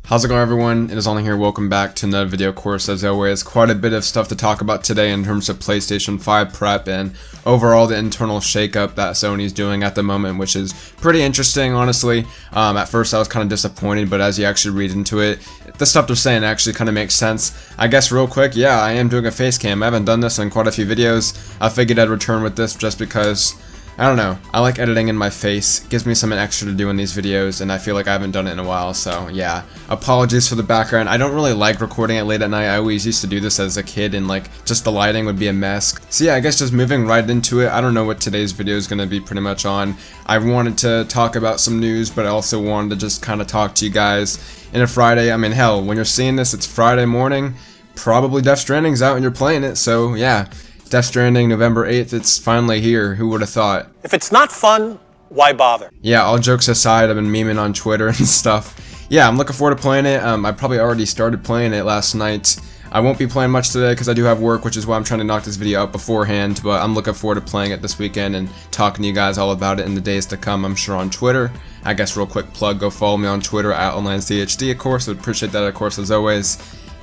How's it going, everyone? It is Only here. Welcome back to another video. Of course, as always, quite a bit of stuff to talk about today in terms of PlayStation 5 prep and overall the internal shakeup that Sony's doing at the moment, which is pretty interesting, honestly. At first I was kind of disappointed, but as you actually read into it, the stuff they're saying actually kind of makes sense. I guess real quick, yeah, I am doing a face cam. I haven't done this in quite a few videos. I figured I'd return with this just because, I don't know, I like editing in my face. It gives me something extra to do in these videos, and I feel like I haven't done it in a while, so yeah. Apologies for the background. I don't really like recording it late at night. I always used to do this as a kid, and like, just the lighting would be a mess. So yeah, I guess just moving right into it, I don't know what today's video is going to be pretty much on. I wanted to talk about some news, but I also wanted to just kind of talk to you guys in a Friday. I mean, hell, when you're seeing this, it's Friday morning. Probably Death Stranding's out and you're playing it, so yeah. Death Stranding, November 8th, it's finally here. Who would have thought? If it's not fun, why bother? Yeah, all jokes aside, I've been memeing on Twitter and stuff. Yeah, I'm looking forward to playing it. I probably already started playing it last night. I won't be playing much today because I do have work, which is why I'm trying to knock this video out beforehand, but I'm looking forward to playing it this weekend and talking to you guys all about it in the days to come, I'm sure, on Twitter. I guess real quick plug, go follow me on Twitter at OnlineZhD, of course. I would appreciate that, of course, as always,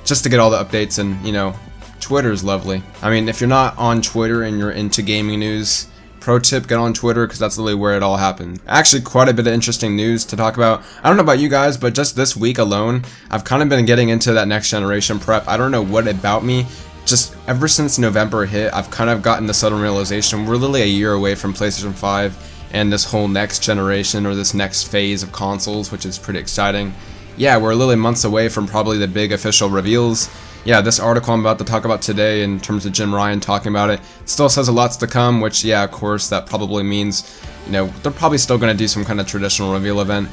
just to get all the updates and, you know, Twitter is lovely. I mean, if you're not on Twitter and you're into gaming news, pro tip, get on Twitter because that's literally where it all happened. Actually, quite a bit of interesting news to talk about. I don't know about you guys, but just this week alone, I've kind of been getting into that next generation prep. I don't know what about me. Just ever since November hit, I've kind of gotten the sudden realization we're literally a year away from PlayStation 5 and this whole next generation or this next phase of consoles, which is pretty exciting. Yeah, we're literally months away from probably the big official reveals. Yeah, this article I'm about to talk about today in terms of Jim Ryan talking about it still says a lot's to come, which, yeah, of course, that probably means, you know, they're probably still going to do some kind of traditional reveal event.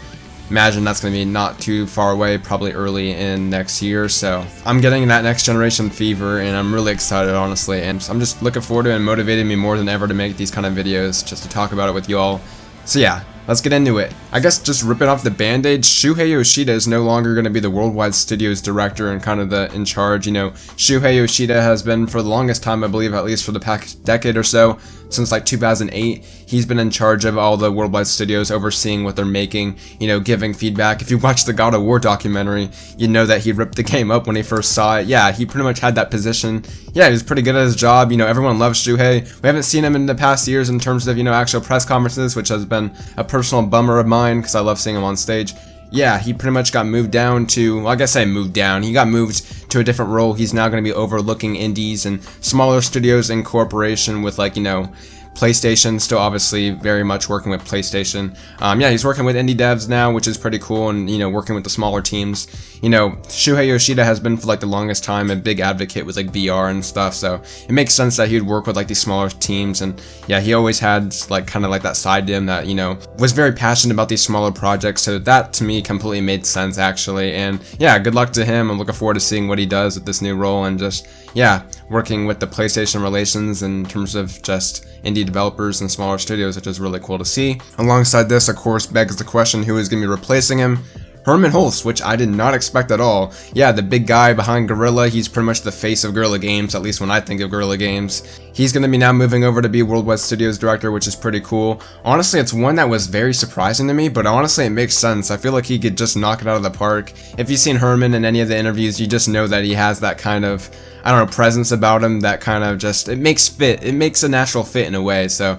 Imagine that's going to be not too far away, probably early in next year, so I'm getting that next generation fever, and I'm really excited, honestly, and I'm just looking forward to it and motivating me more than ever to make these kind of videos, just to talk about it with y'all. So yeah, let's get into it. I guess just ripping off the band-aid, Shuhei Yoshida is no longer going to be the Worldwide Studios director and kind of the in charge. You know, Shuhei Yoshida has been for the longest time, I believe, at least for the past decade or so, since like 2008, he's been in charge of all the Worldwide Studios, overseeing what they're making, you know, giving feedback. If you watch the God of War documentary, you know that he ripped the game up when he first saw it. Yeah, he pretty much had that position. Yeah, he was pretty good at his job. You know, everyone loves Shuhei. We haven't seen him in the past years in terms of, you know, actual press conferences, which has been a personal bummer of mine because I love seeing him on stage. Yeah, he pretty much got moved down to, well, I guess I moved down. He got moved to a different role. He's now going to be overlooking indies and smaller studios in cooperation with, like, you know, PlayStation, still obviously very much working with PlayStation. Yeah, he's working with indie devs now, which is pretty cool, and, you know, working with the smaller teams. You know, Shuhei Yoshida has been for like the longest time a big advocate with like VR and stuff, so it makes sense that he would work with like these smaller teams, and yeah, he always had like kind of like that side to him that, you know, was very passionate about these smaller projects, so that to me completely made sense actually, and yeah, good luck to him. I'm looking forward to seeing what he does with this new role and just, yeah, working with the PlayStation relations in terms of just indie developers and smaller studios, which is really cool to see. Alongside this, of course, begs the question, who is going to be replacing him? Hermen Hulst, which I did not expect at all. Yeah, the big guy behind Guerrilla, he's pretty much the face of Guerrilla Games, at least when I think of Guerrilla Games. He's going to be now moving over to be Worldwide Studios director, which is pretty cool. Honestly, it's one that was very surprising to me, but honestly, it makes sense. I feel like he could just knock it out of the park. If you've seen Hermen in any of the interviews, you just know that he has that kind of, I don't know, presence about him that kind of just, it makes a natural fit in a way, so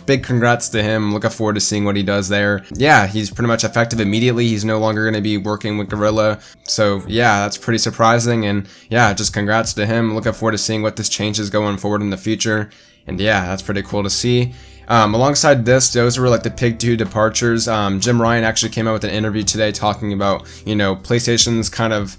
big congrats to him. Looking forward to seeing what he does there. Yeah, he's pretty much effective immediately. He's no longer going to be working with Guerrilla. So yeah, that's pretty surprising. And yeah, just congrats to him. Looking forward to seeing what this changes going forward in the future. And yeah, that's pretty cool to see. Alongside this, those were like the big two departures. Jim Ryan actually came out with an interview today talking about, you know, PlayStation's kind of,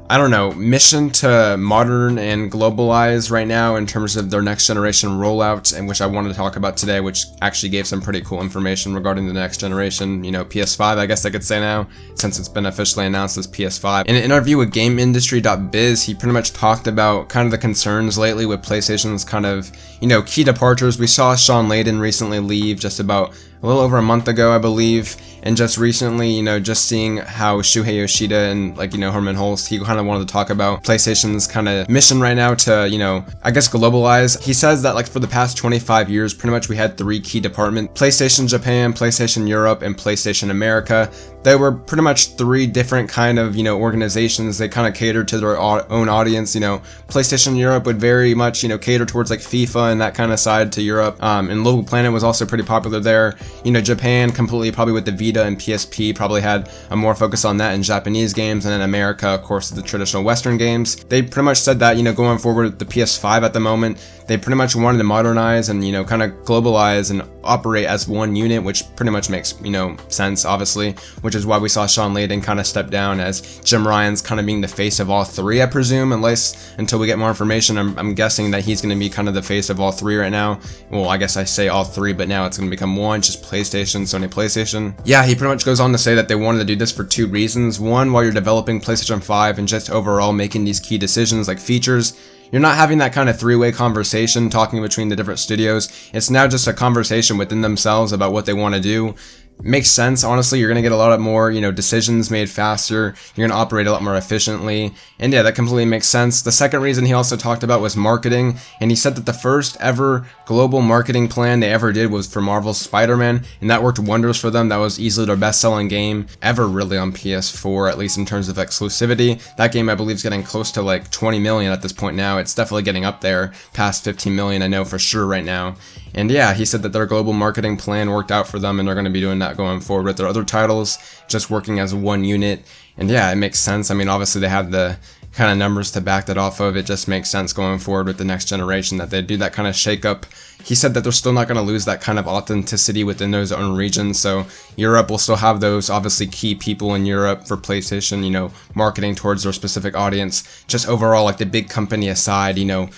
I don't know, mission to modern and globalize right now in terms of their next generation rollout, and which I wanted to talk about today, which actually gave some pretty cool information regarding the next generation, you know, PS5, I guess I could say now, since it's been officially announced as PS5. In an interview with gameindustry.biz, he pretty much talked about kind of the concerns lately with PlayStation's kind of, you know, key departures. We saw Sean Layden recently leave just about a little over a month ago, I believe, And just recently, you know, just seeing how Shuhei Yoshida and like, you know, Hermen Hulst, he kind of wanted to talk about PlayStation's kind of mission right now to, you know, I guess globalize. He says that like for the past 25 years, pretty much we had 3 key departments: PlayStation Japan, PlayStation Europe, and PlayStation America. They were pretty much 3 different kind of, you know, organizations. They kind of catered to their own audience. You know, PlayStation Europe would very much, you know, cater towards like FIFA and that kind of side to Europe. And Little Planet was also pretty popular there. You know, Japan completely probably with the Vita and PSP probably had a more focus on that in Japanese games, and in America, of course, the traditional Western games. They pretty much said that, you know, going forward with the PS5 at the moment, they pretty much wanted to modernize and, you know, kind of globalize and operate as one unit, which pretty much makes, you know, sense, obviously, which is why we saw Sean Layden kind of step down as Jim Ryan's kind of being the face of all 3, I presume, until we get more information. I'm guessing that he's going to be kind of the face of all 3 right now. Well, I guess I say all 3, but now it's going to become one, just PlayStation, Sony PlayStation. Yeah, he pretty much goes on to say that they wanted to do this for 2 reasons. One, while you're developing PlayStation 5 and just overall making these key decisions like features, you're not having that kind of 3-way conversation talking between the different studios. It's now just a conversation within themselves about what they want to do. Makes sense, honestly. You're going to get a lot more, you know, decisions made faster. You're going to operate a lot more efficiently. And yeah, that completely makes sense. The second reason he also talked about was marketing. And he said that the first ever global marketing plan they ever did was for Marvel's Spider-Man. And that worked wonders for them. That was easily their best-selling game ever, really, on PS4, at least in terms of exclusivity. That game, I believe, is getting close to like 20 million at this point now. It's definitely getting up there, past 15 million, I know for sure right now. And yeah, he said that their global marketing plan worked out for them, and they're going to be doing that going forward with their other titles, just working as one unit. And yeah, it makes sense. I mean, obviously they have the kind of numbers to back that off of. It just makes sense going forward with the next generation that they do that kind of shake-up. He said that they're still not going to lose that kind of authenticity within those own regions, so Europe will still have those obviously key people in Europe for PlayStation, you know, marketing towards their specific audience. Just overall, like the big company aside, you know,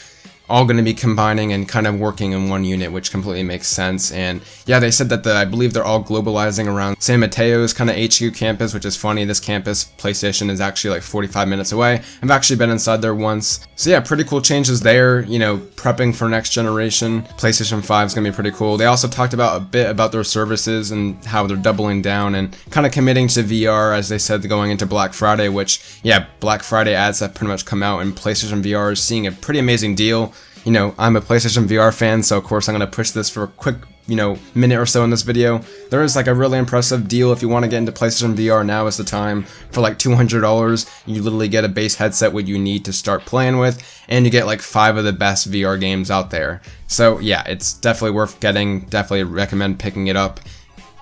all going to be combining and kind of working in one unit, which completely makes sense. And yeah, they said that I believe they're all globalizing around San Mateo's kind of HQ campus, which is funny. This campus, PlayStation, is actually like 45 minutes away. I've actually been inside there once. So yeah, pretty cool changes there, you know, prepping for next generation. PlayStation 5 is going to be pretty cool. They also talked about a bit about their services and how they're doubling down and kind of committing to VR, as they said, going into Black Friday, which, yeah, Black Friday ads have pretty much come out, and PlayStation VR is seeing a pretty amazing deal. You know, I'm a PlayStation VR fan, so of course I'm going to push this for a quick, you know, minute or so in this video. There is like a really impressive deal if you want to get into PlayStation VR. Now is the time. For like $200, you literally get a base headset what you need to start playing with, and you get like 5 of the best VR games out there. So yeah, it's definitely worth getting. Definitely recommend picking it up.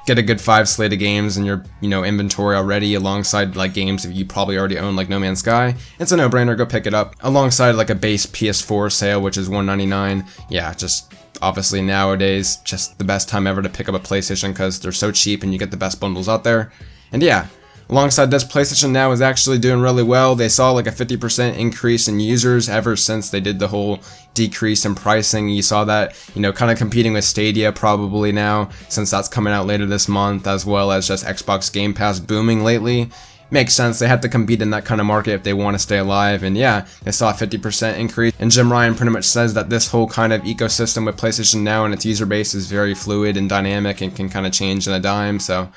Get a good 5 slate of games in your, you know, inventory already, alongside like games if you probably already own, like No Man's Sky. It's a no-brainer, go pick it up. Alongside like a base PS4 sale, which is $199. Yeah, just obviously nowadays, just the best time ever to pick up a PlayStation because they're so cheap and you get the best bundles out there. And yeah, alongside this, PlayStation Now is actually doing really well. They saw like a 50% increase in users ever since they did the whole decrease in pricing. You saw that, you know, kind of competing with Stadia probably now, since that's coming out later this month, as well as just Xbox Game Pass booming lately. Makes sense. They have to compete in that kind of market if they want to stay alive. And yeah, they saw a 50% increase. And Jim Ryan pretty much says that this whole kind of ecosystem with PlayStation Now and its user base is very fluid and dynamic and can kind of change in a dime. So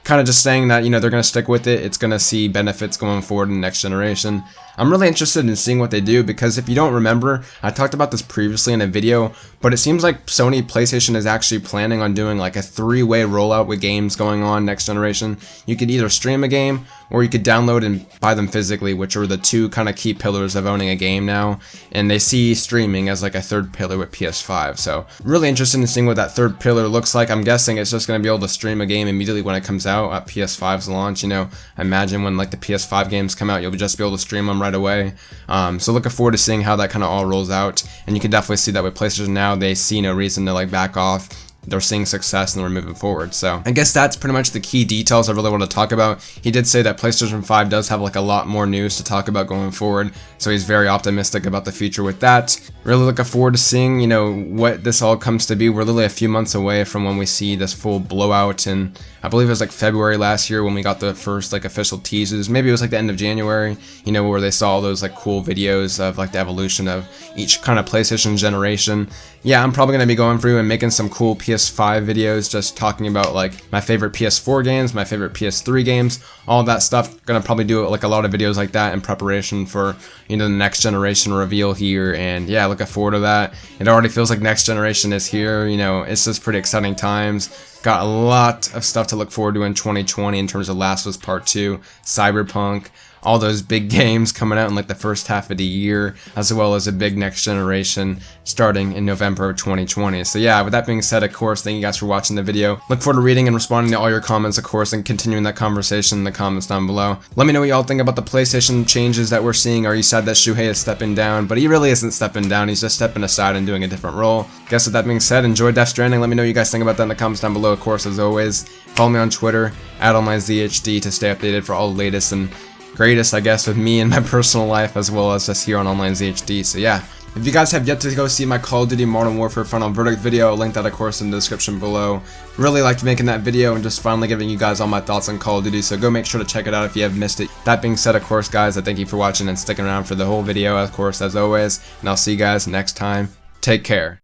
kind of just saying that, you know, they're going to stick with it. It's going to see benefits going forward in the next generation. I'm really interested in seeing what they do, because if you don't remember, I talked about this previously in a video, but it seems like Sony PlayStation is actually planning on doing like a 3-way rollout with games going on next generation. You could either stream a game, or you could download and buy them physically, which are the 2 kind of key pillars of owning a game now, and they see streaming as like a 3rd pillar with PS5. So really interested in seeing what that 3rd pillar looks like. I'm guessing it's just going to be able to stream a game immediately when it comes out at PS5's launch. You know, I imagine when like the PS5 games come out, you'll just be able to stream them right away. So looking forward to seeing how that kind of all rolls out. And you can definitely see that with PlayStation Now, they see no reason to like back off. They're seeing success and they're moving forward. So I guess that's pretty much the key details I really want to talk about. He did say that PlayStation 5 does have like a lot more news to talk about going forward, so he's very optimistic about the future with that. Really looking forward to seeing, you know, what this all comes to be. We're literally a few months away from when we see this full blowout, and I believe it was like February last year when we got the first like official teasers. Maybe it was like the end of January, you know, where they saw all those like cool videos of like the evolution of each kind of PlayStation generation. Yeah, I'm probably going to be going through and making some cool PS PS5 videos, just talking about like my favorite PS4 games, my favorite PS3 games, all that stuff. Gonna probably do like a lot of videos like that in preparation for, you know, the next generation reveal here, and yeah, looking forward to that. It already feels like next generation is here, you know, it's just pretty exciting times. Got a lot of stuff to look forward to in 2020 in terms of Last of Us Part 2, Cyberpunk, all those big games coming out in like the first half of the year, as well as a big next generation starting in November of 2020. So yeah, with that being said, of course, thank you guys for watching the video. Look forward to reading and responding to all your comments, of course, and continuing that conversation in the comments down below. Let me know what y'all think about the PlayStation changes that we're seeing. Are you sad that Shuhei is stepping down? But he really isn't stepping down, he's just stepping aside and doing a different role. Guess with that being said, enjoy Death Stranding. Let me know what you guys think about that in the comments down below, of course, as always. Follow me on Twitter, @OnlineZhD, to stay updated for all the latest and greatest, I guess, with me and my personal life, as well as just here on OnlineZhD. So yeah, if you guys have yet to go see my Call of Duty Modern Warfare Final Verdict video, I'll link that, of course, in the description below. Really liked making that video and just finally giving you guys all my thoughts on Call of Duty, so go make sure to check it out if you have missed it. That being said, of course, guys, I thank you for watching and sticking around for the whole video, of course, as always, and I'll see you guys next time. Take care.